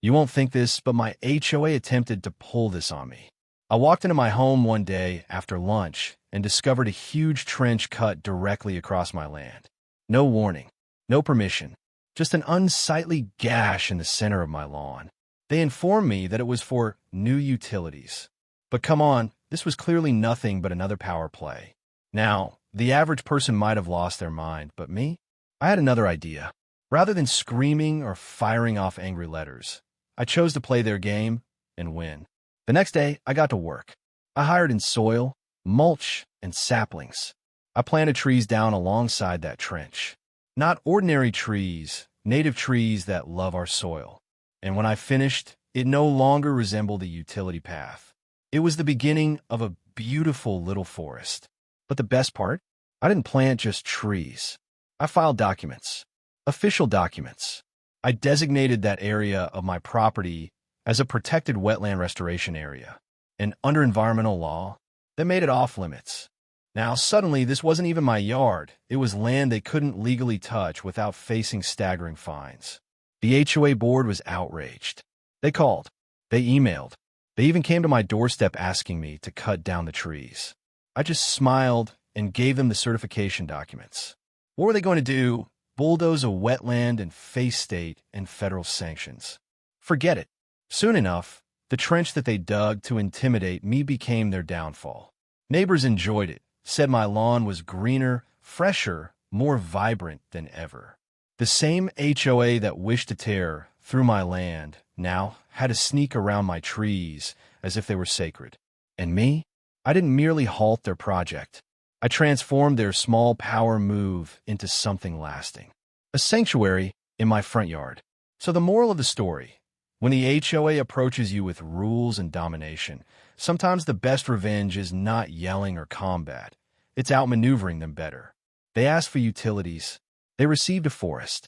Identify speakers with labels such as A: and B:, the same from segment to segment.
A: You won't think this, but my HOA attempted to pull this on me. I walked into my home one day after lunch and discovered a huge trench cut directly across my land. No warning, no permission, just an unsightly gash in the center of my lawn. They informed me that it was for new utilities. But come on, this was clearly nothing but another power play. Now, the average person might have lost their mind, but me? I had another idea. Rather than screaming or firing off angry letters, I chose to play their game and win. The next day, I got to work. I hired in soil, mulch, and saplings. I planted trees down alongside that trench. Not ordinary trees, native trees that love our soil. And when I finished, it no longer resembled a utility path. It was the beginning of a beautiful little forest. But the best part? I didn't plant just trees. I filed documents, official documents. I designated that area of my property as a protected wetland restoration area, and under environmental law, that made it off limits. Now, suddenly, this wasn't even my yard. It was land they couldn't legally touch without facing staggering fines. The HOA board was outraged. They called. They emailed. They even came to my doorstep asking me to cut down the trees. I just smiled and gave them the certification documents. What were they going to do? Bulldoze a wetland and face state and federal sanctions? Forget it. Soon enough, the trench that they dug to intimidate me became their downfall. Neighbors enjoyed it, said my lawn was greener, fresher, more vibrant than ever. The same HOA that wished to tear through my land now had to sneak around my trees as if they were sacred. And me? I didn't merely halt their project. I transformed their small power move into something lasting. A sanctuary in my front yard. So the moral of the story: when the HOA approaches you with rules and domination, sometimes the best revenge is not yelling or combat. It's outmaneuvering them better. They asked for utilities. They received a forest.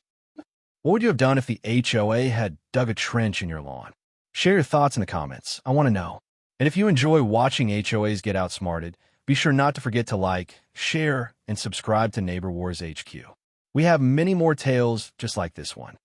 A: What would you have done if the HOA had dug a trench in your lawn? Share your thoughts in the comments. I want to know. And if you enjoy watching HOAs get outsmarted, be sure not to forget to like, share, and subscribe to Neighbor Wars HQ. We have many more tales just like this one.